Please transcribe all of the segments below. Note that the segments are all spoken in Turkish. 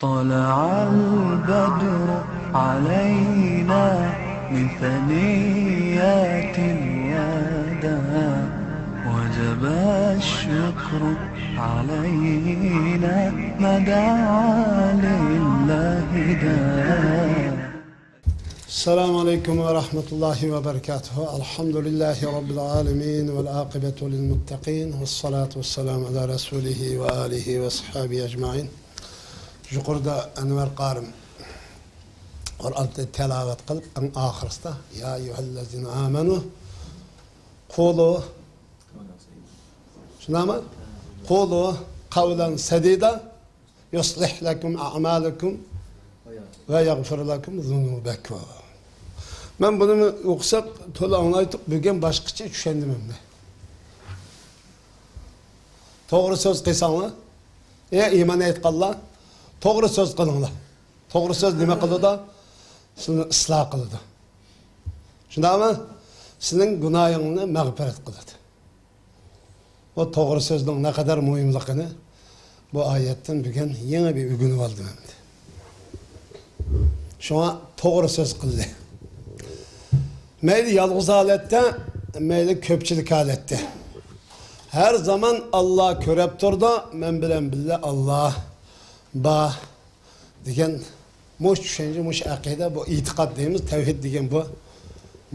طلع البدر علينا من ثنيات الوداع وجب الشكر علينا ما دعا لله داع. السلام عليكم ورحمة الله وبركاته. الحمد لله رب العالمين والعاقبة للمتقين والصلاة والسلام على رسوله وآله وصحبه أجمعين. Yukarıda Enver Karim Kur'an'da telavet kılıp en ahiriste Ya eyyühellezine amenu Kulu şuna mı? Kulu kavlen sedida yuslih lekum a'malekum ve yagfir lekum zunubekum. Ben bunu okusak tola anlaytıp bugün başkaça düşündüm hem de. Doğru söz kıysanlar iman etkallar to'g'ri so'z qilinglar. To'g'ri so'z nima qiladi? Sizni isloh qiladi. Shundaymi? Sizning gunohingizni mag'firat qiladi. O to'g'ri so'zning ne kadar muhimligini bu oyatdan bugun yana bir o'rganib oldim endi. Shunga to'g'ri so'z qildi. Mayli yolg'iz holatda, mayli ko'pchilik holatda. Her zaman Allah ko'rib turdi, men bilan birga Allah ba degan mush tushuncha, mush aqida, bu e'tiqod deymiz, tavhid degan bu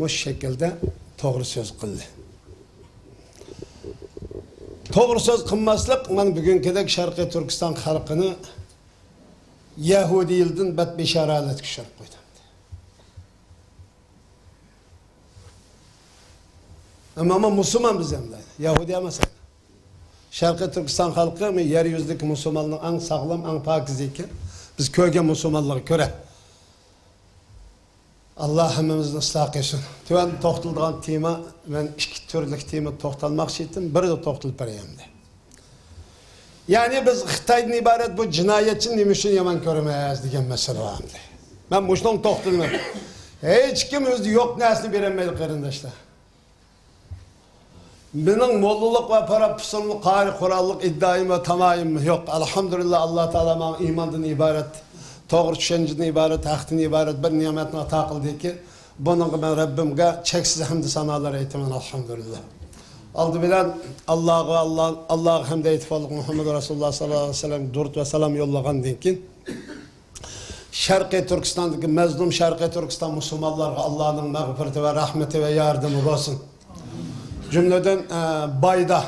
mush shaklda to'g'ri so'z qildi. To'g'ri so'z qilmaslik men bugünkidek Sharqiy Turkiston xalqini Yahudi yildan badbeshoralikka tushirib qo'ydi. Ama Müslüman biz hem de, Yahudi emas. Sharqiy Turkiston xalqi yer yuzidagi musulmonning eng sog'lom, eng pokiz ekan. Biz ko'rgan musulmonlarga ko'ra Alloh hammamizni isloh qilsin. Tuvan to'xtalgan tema, men ikki turli tema to'xtalmoqchi edim, birida to'xtalib beryapman. Ya'ni biz Xitoydan iborat bu jinoyatchini nima uchun yomon ko'ramiz degan masala bor. Men bu ishdan to'xtalmayman. Hech kim o'zi yo'q narsani berolmaydi qarindoshlar. Benim molluluk ve para pısırlık, qari kurallık iddiayım ve tamayım yok. Elhamdülillah Allah Teala bana imandan ibaret, doğru düşünceden ibaret, hakkından ibaret bir nimetine ata kıldı ki bunun ben Rabbimge çeksiz hamd sanalar eytimen elhamdülillah. Aldı bilen Allah'a hamd eytifallık Muhammed Resulullah sallallahu aleyhi ve sellem durt ve selam yollagan dinkin. Şarkı Türkistan'daki mezlum Şarkı Türkistan Müslümanlarga Allah'ın mağfireti ve rahmeti ve yardımı olsun. Cümleden bayda,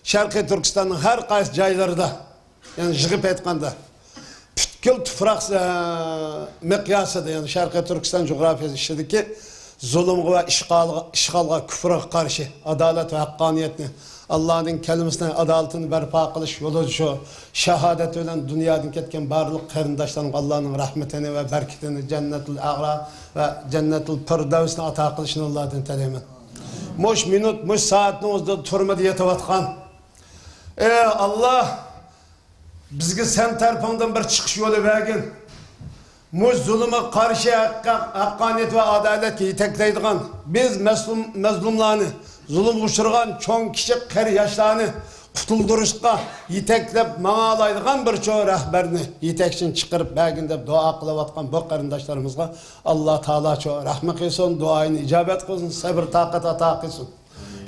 Şarkı Türkistan'ın her qaysi joylarida, yani jig'ib aytganda, butkul tuproq miqyosida, yani Şarkı Türkistan coğrafiyasi ichidagi zulmga va ishg'olga, kufrga qarshi adolat va haqqoniyatni, Allah'ın kelimesine adolatini barpo qilish yo'li shu. Shahodat bilan dunyodan ketgan barliq qarindoshlarga Allah'ın rahmatini va barakatini, jannatul a'la va jannatul firdavsni ato qilishini Allohdan tilayman. Muş minut, muş saatini o'zida turmada yetavatgan. Allah bizga sen tarafından bir chiqish yo'li bergin. Muş zulmga qarshi haqqoniyat va adolatga yetaklaydigan, biz mazlumlarni, zulm uchirgan cho'ng kichik qari yoshlarni qutuldirishga yetaklab ma'alaydigan bir cho'ng rahbarni yetakchin chiqarib bergin deb duo qilayotgan bu qarindoshlarimizga Alloh taolo cho'ng rahmat qilsin, duoyini ijobat qilsin, sabr toqat ato qilsin.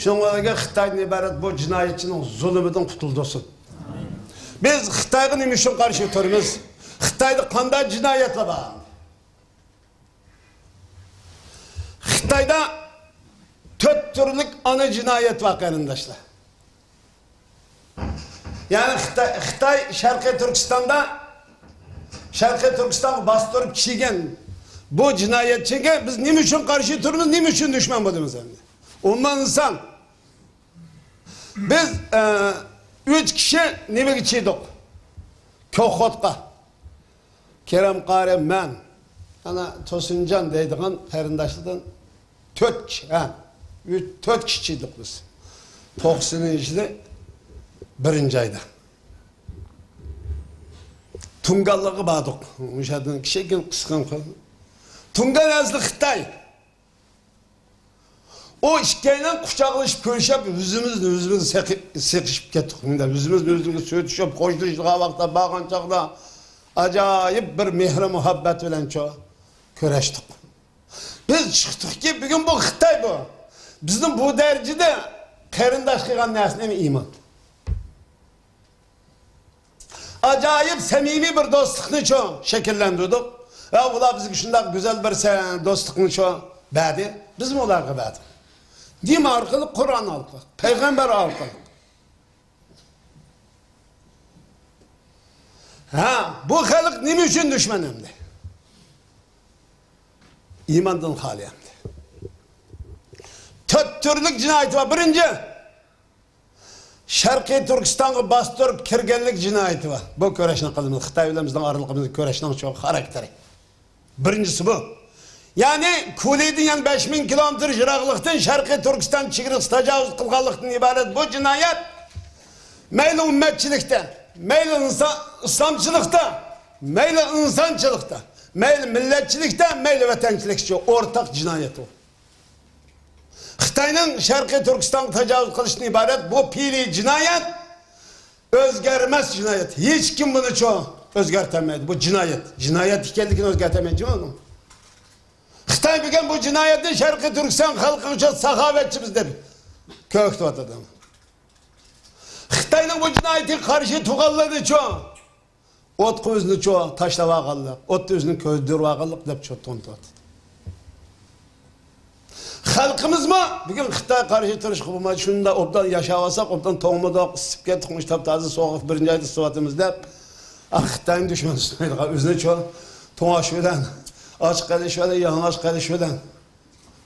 Shunga Xitoydan iborat bu jinoyatchining zulmidan qutuldirsin. Biz Xitoyga nima uchun qarshi turamiz? Xitoyda qanday jinoyatlar bor? Xitoyda 4 turlik ana jinoyat var qarindoshlar. Yani Xitoy Sharqiy Turkistonga bostırıp kishigan bu jinoyatchiga biz nima uchun qarshi turamiz, nima uchun dushman bo'lamiz endi? Umuman inson. Biz 3 kishi nimaga chiqdik? Ko'xotqa. Kerem Qari men, ana To'sinjon deydigan qarindoshlardan 4 kishi, 4 kishi chiqdik biz. 90-yilda birinci ayda. Tungallığı bağdık. Müşahedin kişiken kıskan koydu. Tungal azlı Xitay. O işkeyle kucaklaşıp görüşüp yüzümüz sekişip kettik. Yüzümüz söğütüşüp, koşturuşluğa vakta, bağın çakda. acayip bir mehri muhabbet bilen çok köreştik. Biz çıktık ki bugün bu Xitay bu. Bizim bu derecede kerindaş kıygan nesne mi iman? Acayip samimi bir dostlukni çok şekillendirdik. Ya ular bizga shunday güzel bir dostlukni çok badi. Biz mi ularga badi? Din orqali, Qur'on orqali, payg'ambar orqali. Ha, bu xalq nima uchun dushman endi? İmandan xoli endi. To'rt turlik jinoyat var. Birinchi, Sharqiy Turkistonga bostirib kirganlik jinoyati var. Bu ko'rashni qilamiz. Xitoy bilan bizning oralig'imizda ko'rashning çok xarakteri. Birincisi bu. Yani Kuley'den yani 5000 kilometre jiroqlikdan Sharqiy Turkiston chegarasi tajovuz qilganlikdan iborat bu jinoyat mayli ummatchilikda, mayli islomchilikda, mayli insonchilikda, mayli millatchilikda, mayli vatanchilikda o'rtaq jinoyat o. Xitoyning Sharqiy Turkistonga tajovuz qilishdan iborat bu pili jinoyat o'zgarmas jinoyat. Hech kim buni o'zgartirmaydi. Bu jinoyat. Jinoyat ekanligini o'zgartirmaydi onu. Xitoy bilgan bu jinoyatni Sharqiy Turkiston xalqi uchun saxovatchimiz deb ko'ktyapti. Xitoyning bu jinoyatiga qarshi tug'anladi-chu. O't ko'zni-chu tashlab olganlar, o't o'zini ko'zdirib olganlik deb to'ntyapti. Xalqimiz mı? Bugün Xitoy qarshi turish qilmay shunda obdan yashab olsak, obdan to'g'midoq isib ketib, toza so'g'ib birinchi oyda sifatimiz deb Xitoyning dushmani sayilgan o'zini-chu to'ng'ash bilan Açık qilish bilan, yalang'och qilish bilan,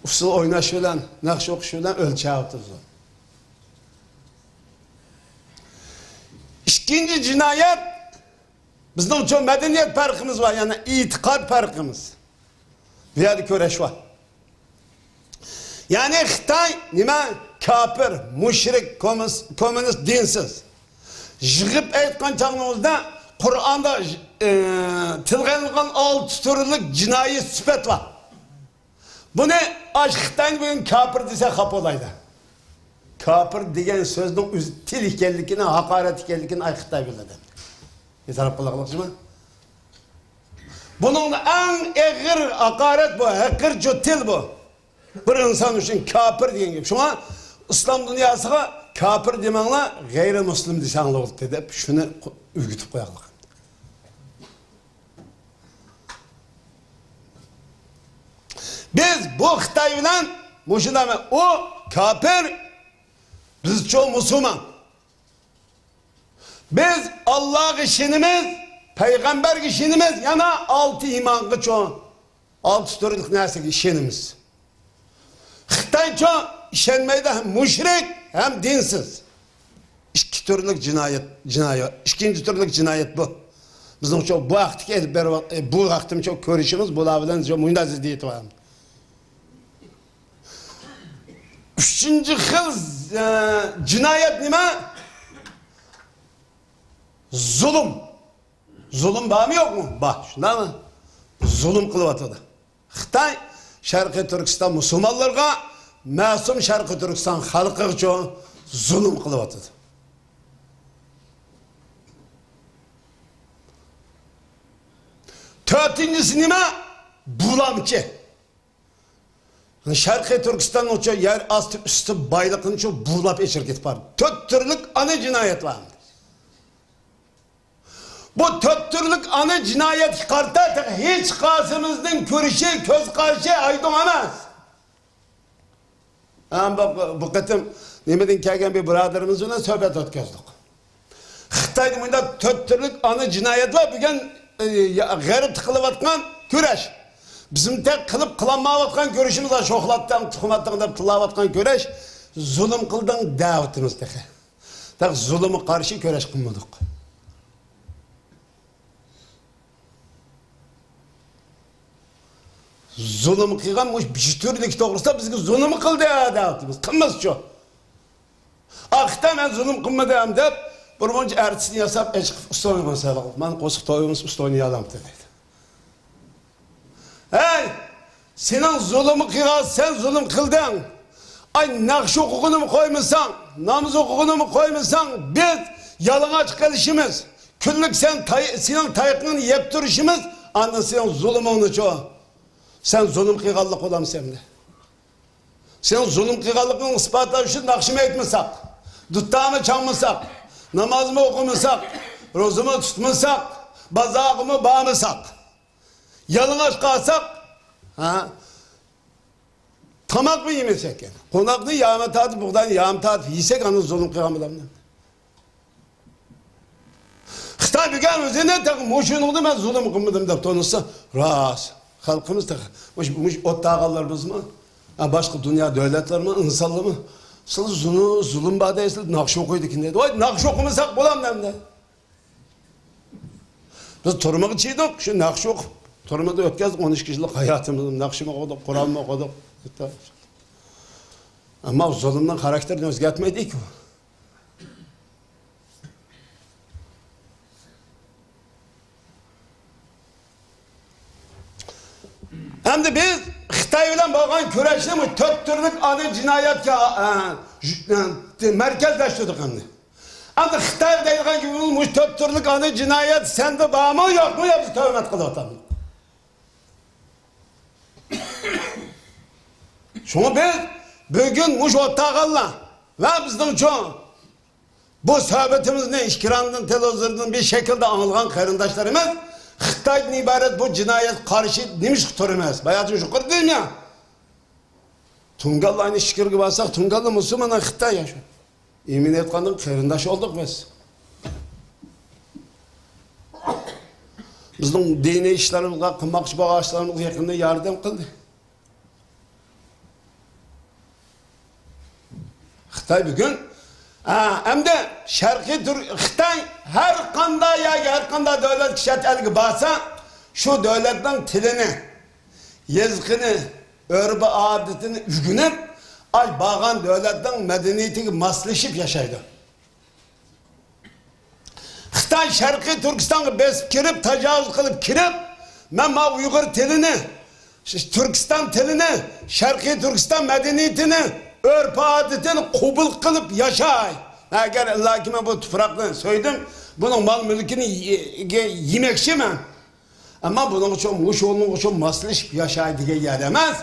usul o'ynash bilan, naqsh o'qish bilan o'lchyapti. İkinci jinoyat bizning uchun madaniyat farqimiz var, yani e'tiqod farqimiz. Bu yerda ko'rash var. Yani Xitoy nima? Kafir, mushrik, komünist, dinsiz. Yig'ib aytgan chog'imizda Kur'an'da tilg'anilgan 6 turlik jinoiy sifat var. Bu ne? Xitoyni bugün kafir desa xafa bo'laydi. Kafir degan so'zning o'zi til ekanligini, haqorat ekanligini Xitoy biladi. Yetarib qilaqliqchimi? Bunun en ağır haqorat bu, haqirchi til bu. Bir insan için kafir degan gibi. Şuna İslam dünyasına kafir demanglar, gayrimüslim desanglar bo'ldi deb shuni o'rgatib qo'yaqlik. Biz bu Xitoy bilan mushunami o kafir, biz çoğu Müslüman. Biz Allah'a işinimiz, peygamber işinimiz yana 6 imanı çoğu 6 türlük narsaga işinimiz. Xitoy çoğu işenmeydi hem müşrik hem dinsiz. İki türlük cinayet. İkinci türlük cinayet bu. Bizim çok bu vakti gelip bu vaktim çok görüşümüz bu lavadan çok mündaz ziddiyeti var. Üçüncü xil cinayet nima? Zulüm. Zulüm var mı yok mu? Bak şunda mı? Zulüm kılıvatıdı. Xitoy Sharqiy Turkiston musulmonlarga, masum Sharqiy Turkiston xalqi uchun zulüm kılıvatıdı. Dördüncüsü nima? Bulamchi. Sharqiy Turkiston uchun yer asti usti boyliqni uchun bulab echirib ketib bordi. 4 turlik ana jinoyat var. Bu 4 turlik ana jinoyat qarta hech qaysimizning ko'rishi ko'z qarashi aydın emas. Bu qatim nimadan kelgan bir birodarimiz bilan suhbat o'tkazdik. Xitoyda bunda 4 turlik ana jinoyat var. Bugun g'arib tiqilayotgan kurash. Bizim tek kılıp kılanmayotgan görüşümüz var. Şoxlatdan, tuxumatdan da tılayotgan köreş. Zulüm kıldın davetimiz de. Tak zulümü karşı köreş kılmadık. Zulümü kılgan bir türlük doğrusu bizge zulümü kıldı ya davetimiz. Kılmaz şu. Akıta ben zulüm kılmadım deyip burmanca ertisini yasap eşik ustayım mesela. Ben kosuq toyumuz ustayını yalam dedi. Hey! Senin zulümü kılan, sen zulüm kıldın. Ay nakş hukukunu mu koymuşsan, namaz hukukunu mu koymuşsan, biz yalana çıkılışımız, Küllük senin tayıkını yep duruşumuz, anla senin zulümünü çoğu. Sen zulüm kıygallık olam semde. Senin zulüm kıygallıkını ispatlar için nakşime etmesek, duttağımı çalmasak, namazımı okumasak, rozumu tutmasak, bazağımı bağmasak, yalıngaç kalsak, tamak mı yemesek yani? Konaklı yağma tadı, buğdan yağma tadı yesek anı zulüm kıygallıklarından. Xitay büken özüne takım, hoşunluğunu ben zulüm kılmadım da tonusa, ras. Halkımız da, ot dağlarımız mı? Başka dünya devletler mi? İnsanlar mı? Siz zulüm badayısınız, nakş okuydu ki dedi. Oy nakş okumasak bulam demde. Biz turmak içiydik, şu nakş ok. Turmada ötkez 13 kişilik hayatımız, nakşımı okuduk, Kur'an'ı okuduk. Ama zulümden karakterini özgetmedi ki. Hem de biz Xitay ile bağlan küreşli tört türlük adı cinayet merkezleştirdik hem de. Hem de Xitay deyilgen gibi bulmuş tört türlük adı cinayet sende bağ mı yok mu ya biz tövmet kılıp atalım. Şunu biz bugün muş ottağalla ve bizden çoğu bu sohbetimiz ne işkirandan televizyondan bir şekilde anılgan karındaşlarımız Xitay'dan ibaret bu cinayet karşı demiş tuturmaz. Bayatın şükür değil mi ya? Tungal'la aynı şükür gibi alsak Tungal'la Müslümanlar Xitay yaşıyor. Emin etkanın karındaş olduk biz. Bizim dini işlerimizde, kılmakçı bağışlarımız yakında yardım kıldı. Xitay bugün hem de Xitay her kanda devlet kişiyet elgi basa şu devletten tilini, yazgını, örbe adetini ügünüp ay bağan devletten medeniyetini maslaşıp yaşaydı. Xitay Şarkı Türkistan'ı besip kirip, tecavüz kılıp kirip men Uygur tilini, Türkistan tilini, Şarkı Türkistan medeniyetini örp adetini kubul kılıp yaşay. Eğer lakime bu toprakla söyledim, bunun mal mülkünü yemekşi mi? Ama bunun için, muş olmak için maslış yaşay diye gelemez.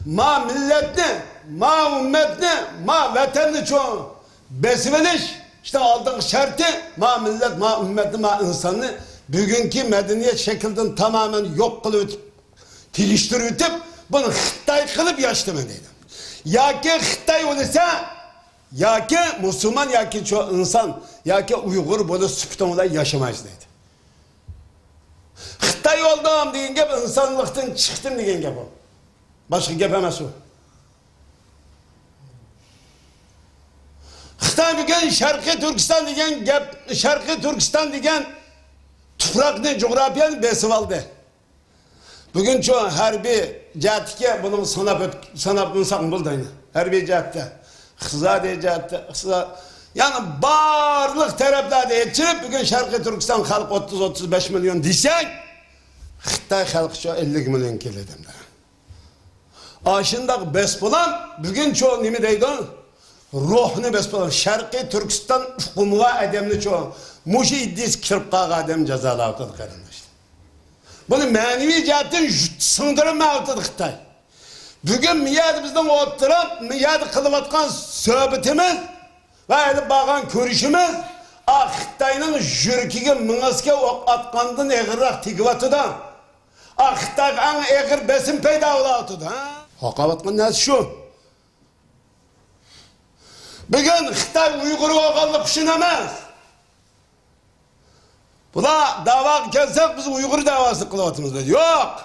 Ma milletini, ma ümmetini, ma vatanını çoğu besveliş, işte aldığın şartı, ma millet, ma ümmetini, ma insanını bugünkü medeniyet şekilden tamamen yok kılıp, tiliştirip, bunu Xitay kılıp yaştım dedim. Ya ki Xitay olursa, ya ki Müslüman, ya ki çoğu insan, ya ki Uygur böyle süptümüyle yaşamayız dedi. Xitay oldum deyin gibi insanlıktan çıktım deyin gibi. Başka gepemez o. Xitay bugün Şarkı Türkistan deyen Şarkı Türkistan deyen toprakını, coğrafyanı besip aldı. Bugün çoğu harbi cihatike bunun sanap insan buldayını. Harbi cihatte. Xizade cihatte. Yani barlık taraflarda yetişirip bugün Şarkı Türkistan halk 30-35 milyon desek Xitay halkı çoğu 50 milyon kilometre. Aşındaki bespulan bugün çoğu nimi deydi? Ruhunu bespulan. Şarkı Türkistan hukumuğa edemli çoğu. Muşi iddiz kirp kağı edem cezalı ortadık kardeşler. Bunu manevi cihetten sındırım ortadık Xitay. Bugün miyad bizden oturup miyad kılıvatkan söhbetimiz ve eli bağın körüşümüz Xitay'ın jürkige mıngaske ok atkandan eğirrak tigivatıda Xitay'ın eğir besin peyda olatıda. Hakavatkan nesi şu? Bugün Xitay Uygur'u oğallık düşünemez. Bu da dava kelsek biz Uygur davası kılıvatımız dedi. Yok.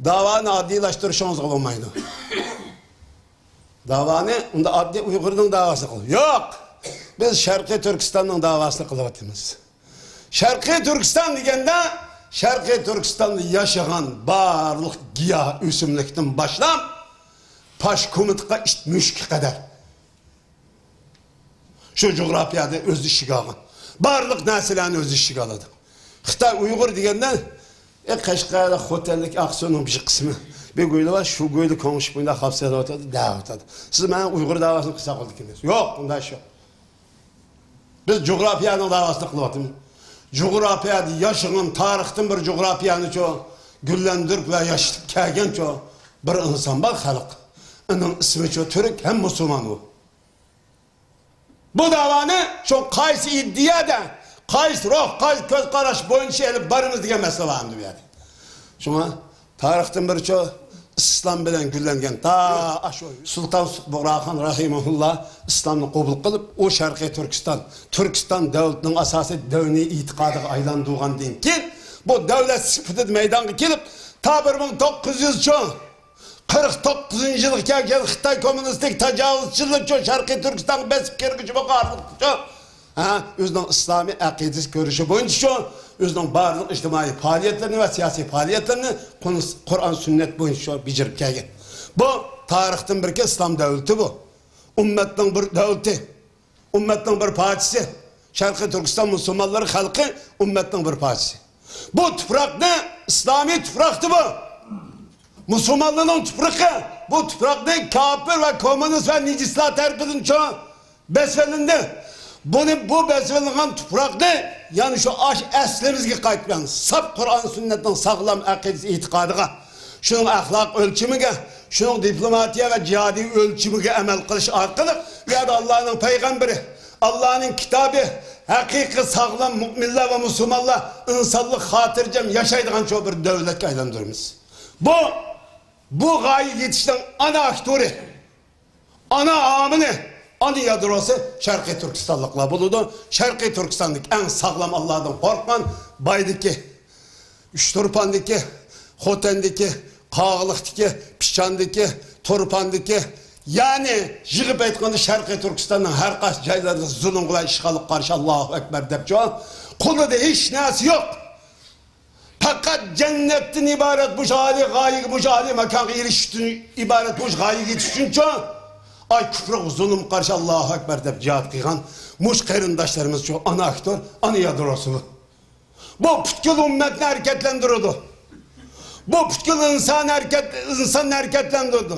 Davanı adlilaştırışımız olmaydı. Davanı onda adli Uygur'un davası kılıyor. Yok. Biz Şarkı Türkistan'ın davasını kılıvatımız. Şarkı Türkistan degende Şarkı Türkistan'da yaşayan barlık giyah üsümlükten başlam paşkumitqa işitmiş kadar. Şu coğrafyada öz işi alın. Barlık nesilani öz işi aladı. Xitay Uygur degende Kaşgar'da otellik aksiyonun bir kısmı. Bir göylü var, şu göylü konuşup bunda hapsede oturdu, daha oturdu. Siz bana Uygur davasını kısa kıldık kimdiniz? Yok, bunda iş yok. Biz coğrafyanın davasını kılıvatımız. Coğrafiyada yaşayan, tarixten bir coğrafiyani ço güllendirip ve yaşayıp kelgen ço bir insan var halk. Onun ismi ço Türk hem Müslüman o. Bu davanı şu kaysi iddia da, kaysi ruh, kaysi göz karaş boyunca elip barımız diye mesele var mı yani? Şuna tarixten bir ço İslam bilen güllengen ta Sultan Burakhan rahimahullah İslam'ı kabul kılıp o Şarkı Türkistan devletinin asası devni itikadı aylandığından deyin ki bu devlet sıfıdı meydana gelip ta 1949 yıllık gelgen Xitay komünistik tecavüzçülük ço Şarkı Türkistan besip kergücü bakarlık ço özünün İslami akidesi görüşü boyunca ço özünün barlıq ictimai faaliyetlerini ve siyasi faaliyetlerini Kur'an sünnet boyunca bitirip gelgen. Bu tarihten bir İslam devleti bu. Ümmetin bir devleti. Ümmetin bir partisi. Şarkı Türkistan Müslümanları halkı ümmetin bir partisi. Bu toprak ne? İslami topraktı bu. Müslümanlığın toprağı. Bu toprak ne? Kafir ve komünist ve nicisler terbiyetin çoğu besvelinde. Bu besveliğin toprak ne? Yani şu aş eslimizge kayıtmayan sap Kur'an sünnetten sağlam akidesi itikadıga, şunun ahlak ölçümüge, şunun diplomatiya ve cihadi ölçümüge emel kılış arkalık ya da Allah'ın peygamberi, Allah'ın kitabı, hakiki sağlam müminler ve Müslümanlar insanlık hatırcam yaşaydığın çoğu bir devlet aylandırımız. Bu gayi yetişten ana aktörü, ana amini, ana yadrosu Şarkı Türkistanlıkla buludu. Şarkı Türkistanlık en sağlam Allah'dan korkman baydaki, Üçturpandaki, Xotendeki, Kağılıktaki, Pişandaki, Turpandaki yani yığıp etkanı Şarkı Türkistan'ın her kaç caylarda zulüm kılay işgalık karşı Allahu Ekber deyip çoğun kulu da hiç nesi yok. Fakat cennetten ibaret bu hali gayi, bu hali mekanı ilişkin ibaret bu gayi yetişkin çoğun ay küfrü zulüm karşı Allahu Ekber deyip cihat kıygan muş kerindaşlarımız çoğu ana aktör, ana yadrosu. Bu pütkül ümmetini hareketlendirirdi. Bu pütkül insan hareketlendirdi.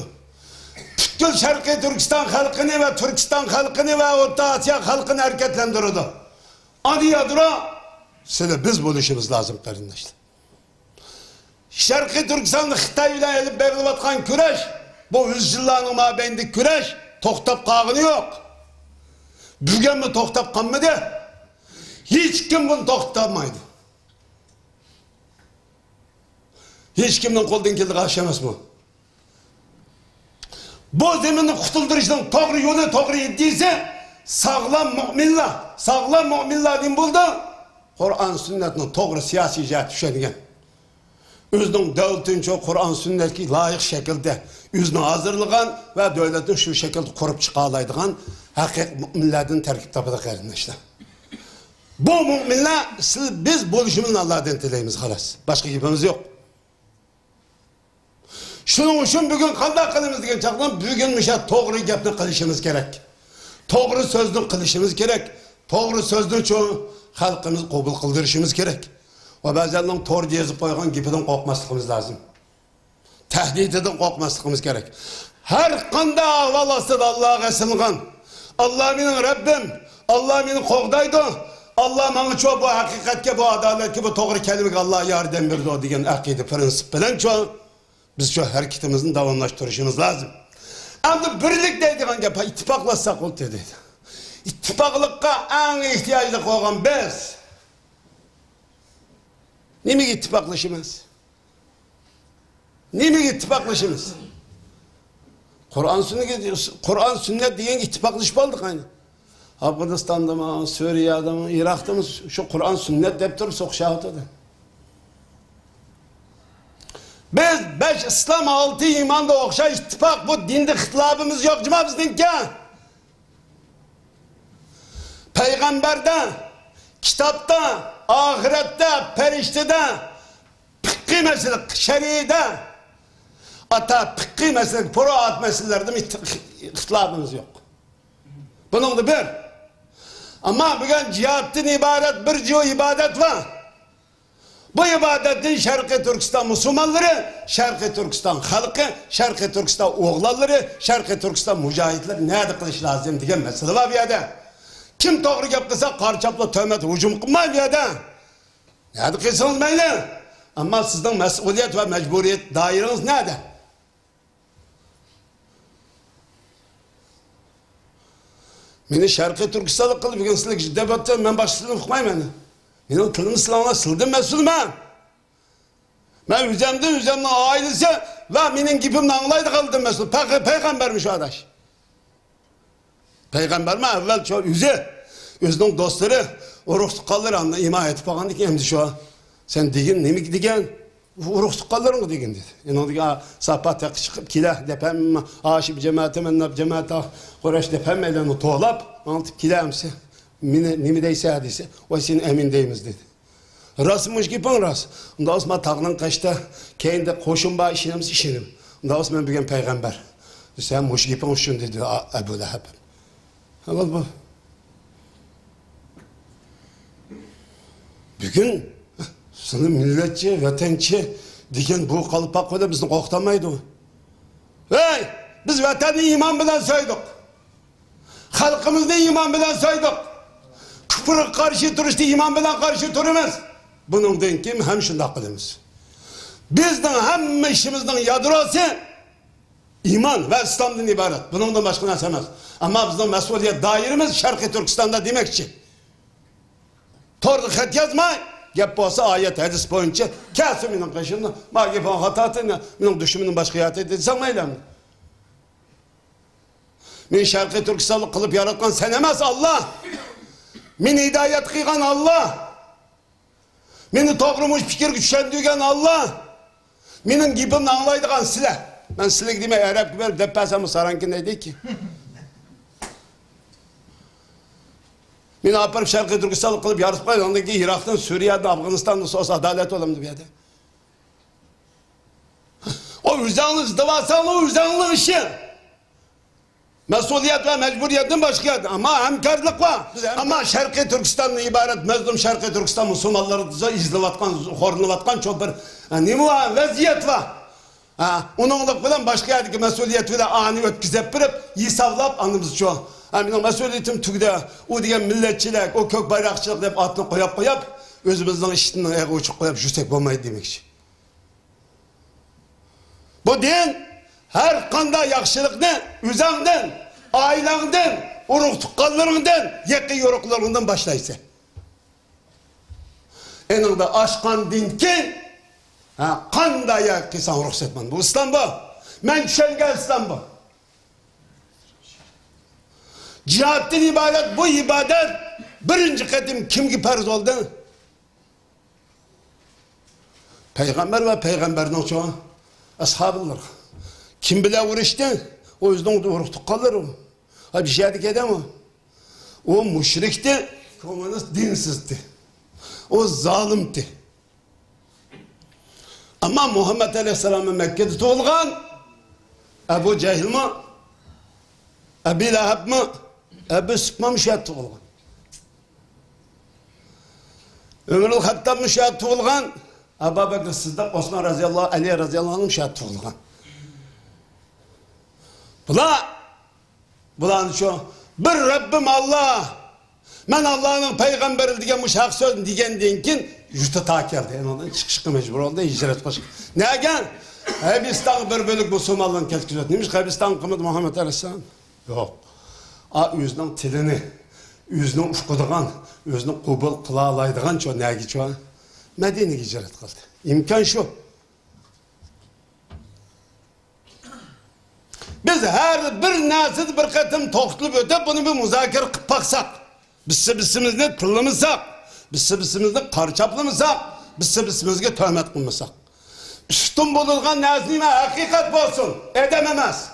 Pütkül Şarkı Türkistan halkını ve Türkistan halkını ve Orta Asya halkını hareketlendirirdi. Ana yadro, size biz buluşumuz lazım kardeşler. Şarkı Türkistan'da Xitay ile elip berlivatkan küreş, bu 100 yılların mabeyindeki küreş, toktap kağını yok. Bugün mü toktap kanmadı? Hiç kim bunu toktamaydı. Hiç kimden koldan geldi karşılamaz bu. Bu zeminin kurtulduruşunun doğru yolu doğru idiyse sağlam müminler din buldu. Kur'an sünnetinin doğru siyasi cihat düşenigen. Özünün devletin çok Kur'an sünnetki layık şekilde özünü hazırlayan ve devletin şu şekilde kurup çıkarlaydıgan hakik müminlerden terkip tapıda kardeşler. Bu müminler biz buluşumuz Allah'tan dileyimiz halas. Başka gibimiz yok. Şunun için bugün kanday kılımız diyen çaktan bugün mişe doğru gepni kılışımız gerek. Doğru sözünü kılışımız gerek. Doğru sözünü çoğu halkımız kabul kıldırışımız gerek. Ve bazen tor yazıp koygan gibiden korkmaslıkımız lazım. Tehdididen korkmaslıkımız gerek. Her kanda ahvalası da Allah'a ısıngan. Allah benim Rabbim, Allah beni korkdaydı. Allah bana çoğu bu hakikatke, bu adaletke, bu doğru kelime Allah'a yardım verdi o diyen akide prensip bilen çoğu. Biz şu hareketimizin devamlaştırışımız lazım. Ama birlikteydik hangi ittifaklaşsak ol dedi. İttifaklıkka en ihtiyaclı koygan biz. Ne mi ittifaklaşımız? Ne mi ittifaklaşımız? Kur'an sünnet diyen ittifaklaşıp olduk aynı. Afganistan'da mı, Suriye'de mi, Irak'ta mı şu Kur'an sünnet deyip durup sokşağı da. Biz 5 İslam 6 imanda okşa ittifak bu dinde ihtilafımız yok cuma bizdenki. Peygamberde, kitapta, ahirette, periştede, fıkhi mesele, şeride, hatta fıkhi mesele, furuat meselelerde ihtilafımız yok. Bunun da bir. Ama bugün cihattan ibaret bir ciho ibadet var. Bu ibadetin Şarkı Türkistan Müslümanları, Şarkı Türkistan halkı, Şarkı Türkistan oğulları, Şarkı Türkistan mücahitleri nerede kılış lazım diyen mesele var bir yerde. Kim doğru yaptıysa karşapla töhmet hücum kılmay bir yerde. Nerede kıysanız meyle. Ama sizden mesuliyet ve mecburiyet daireniz nerede? Beni Şarkı Türkistan'da kılıp bugün sizlik debatta ben başlığını okumayım beni. Benim kılımı silahına sildim mesulüm ben. Ben üzemden ailesi ve benim gibimle anlaydı kaldım mesul. Peygambermiş o adaş. Peygamber mi evvel çok özünün dostları oruç kalır anla ima etip bakındı ki emdi şu an. Sen digin ne mi digen? Oruç kalır mı digin dedi. Yani o diye sapat çıkıp kila depem aşıp cemaate mennab cemaate Kureyş depem elini toğlap anlatıp kila emsi. Nimi deyse hadise o senin emin deyimiz dedi. Rasmış gibi ras. Onda Osman tağının kaçta kendi koşunba işinim. Onda Osman bugün peygamber. Sen muş gibi olsun dedi Ebu Leheb. Allah bu. Bugün sını milletçi, vatançı diken bu kalıpa koyda bizni koktamaydı o. Hey! Biz vatanı iman bilen soyduk. Halkımızı iman bilen soyduk. Küfürü karşı turuştu iman bilen karşı turumuz. Bunun denkim hem şunda kılımız. Bizden hem işimizden yadrosu iman ve İslam'dan ibaret. Bunun da başka nesemez. Ama bizden mesuliyet dairimiz Şarkı Türkistan'da demek ki. Tordu khat yazmay. Gep olsa ayet hadis boyunca kesin benim kaşımda. Ma gep hatatını benim düşümünün başka hayat edilsem neylem? Men Şarkı Türkistan'ı kılıp yaratkan sen emez Allah. Men hidayet kıygan Allah. Meni doğrumuş fikir güçlendirgen Allah. Menin gibimle anlaydıgan sile. Ben sile gideyim Arap gibi depesem sarankin neydi ki? Meni aparıp Şarkı Türkistan'ı kılıp yarıp koydu. Ondaki Irak'tan, Suriye'den, Afganistan'dan sos adalet olamdı bir yerde. O vicdanlı, dıvasanlı o vicdanlı işi. Mesuliyet ve mecburiyetin başka yerde. Ama hemkarlık var. Ama Şarkı Türkistan'la ibaret mezlum Şarkı Türkistan Müslümanları izlivatkan, horluvatkan çok bir ne mi var? Vaziyet var. Onunla bilen başka yerdeki mesuliyet bile ani ötkizep birip yisavlap anımız çoğu. Benim mesuliyetim tügde o diyen milletçilik, o kök bayrakçılık deyip atını koyap özümüzden işitinden ayağı uçuk koyap yüksek olmayı demek için. Bu din her kanda yakşılıkını üzenden, ailenden, uruk tukkallarından, yakı yoruklarından başlaysa. Eninde aşkan din ki kanda yakısan uruk setman. Bu İslam bu. Men düşenge İslam bu. Cihattan ibadet bu ibadet birinci kadim kimgi farz oldu? Peygamber ve peygamberden sonra ashabılar. Kim bile uğraştı? O yüzden de uğraştık kalır o. Ha bir şey dedik edem o. O müşrikti, komünist dinsizdi. O zalimdi. Ama Muhammed Aleyhisselam'ın Mekke'de doğulgan Ebu Cehil mi? Ebu Leheb mi? Ebu Sıkma müşahit doğulgan. Ömrül Hattab müşahit doğulgan. Ebu Bekir Sıddık, Osman razıyallahu anh, Ali razıyallahu anh müşahit doğulgan. Bulan şu bir Rabbim Allah. Ben Allah'ın peygamberi diyen müşahit söz diyen dinkin yüzde takirdi. Yani ondan çıkışkı mecbur oldu, hicret koşuk. Ne gel? Hebistan bir bölük Müslümanlığın ketkizet. Neymiş Hebistan kımıdı Muhammed Aleyhisselam? Yok. Yüzünün tilini, yüzünün uşkuduğun, yüzünün kubul kılağılaydıgan çoğu neygi çoğu. Medine hicret kıldı. İmkan şu. Biz her bir nasid bir katım toxtulup ötüp bunu bir müzakere kıp baksak, bisimizde tılımızsak, bisimizde karçaplımızsak, bisimizde töhmet kılmasak. Üstün bulungan nazime hakikat olsun, edememez.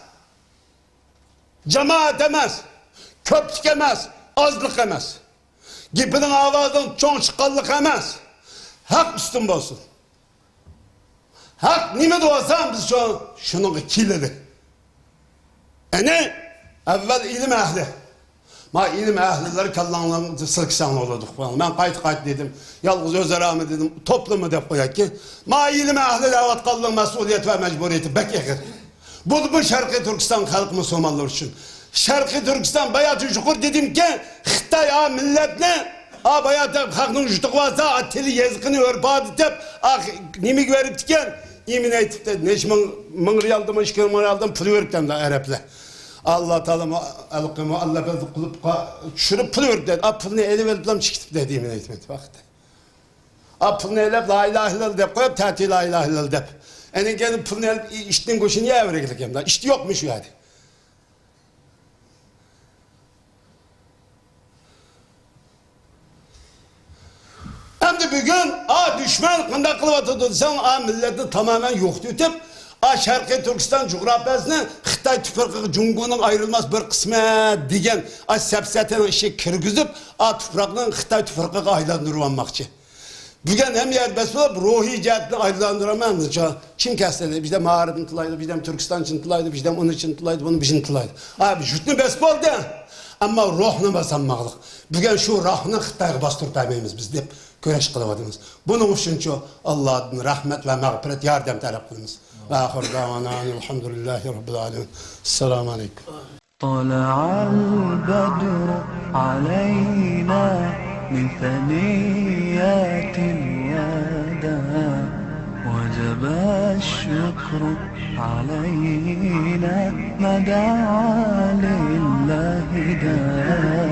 Cemaat emez, köpçük emez, azlık emez. Gipinin avazın çoğun çıkallık emez. Hak üstün olsun. Hak nime doğasan biz şunun kilidi. Evvel ilim ehli. Ma ilim ehlileri kallanlarını sırksan olurduk falan. Ben kayıt dedim. Yalnız özerami dedim. Toplumu dep koyak ki. Ma ilim ehli davet kallın mesuliyet ve mecburiyeti bekir. Bu Şarkı Türkistan halk Müslümanlar için. Şarkı Türkistan bayat uçukur dedim ki Xitay milletli Bayağı halkın jutuk varsa tili yazıkını örpadı deyip nimik verip diken yemin etip de neç mın riyaldım, 2 mın riyaldım pul verip de Araplar. Allah Teala alqımı Allah bezdi kılıp düşürüp pul verip dedi. Pulunu ele verip lan çıkıp dedi yemin etmedi vakti. Pulunu ele la ilahe illallah deyip koyup tatil la ilahe illallah deyip. Yani gelip pulunu ele işten koşun niye evregilik hem de. İşte yokmuş yani. Hem de bugün düşman kanda kılıvatıdı sen milleti tamamen yok tutup Şarkı Türkistan coğrafyasını Xitay tüpürkü Cungunun ayrılmaz bir kısmı degen sepseten işe kirgizip tüpürkünün Xitay tüpürküge aylandırılmakçı. Bugün hem yer besbelip ruhi cihetini aylandıramayız. Kim kestedi? Bizde mağaribin tılaydı, bizde Türkistan için tılaydı, bizde onun için tılaydı, bunun bizim tılaydı. Jutunu besbol de ama ruhunu basanmaqlıq. Bugün şu ruhunu Xitay'a bastırtamayız biz deyip köreş kılıvadımız. Bunun için Allah'ın rahmet ve mağfiret yardım talep kılımız. Ve ahir davana elhamdülillahi rabbil alemin. Esselamu aleyküm. طلع البدر علينا من ثنيات الوداع وجب الشكر علينا ما دعا لله داع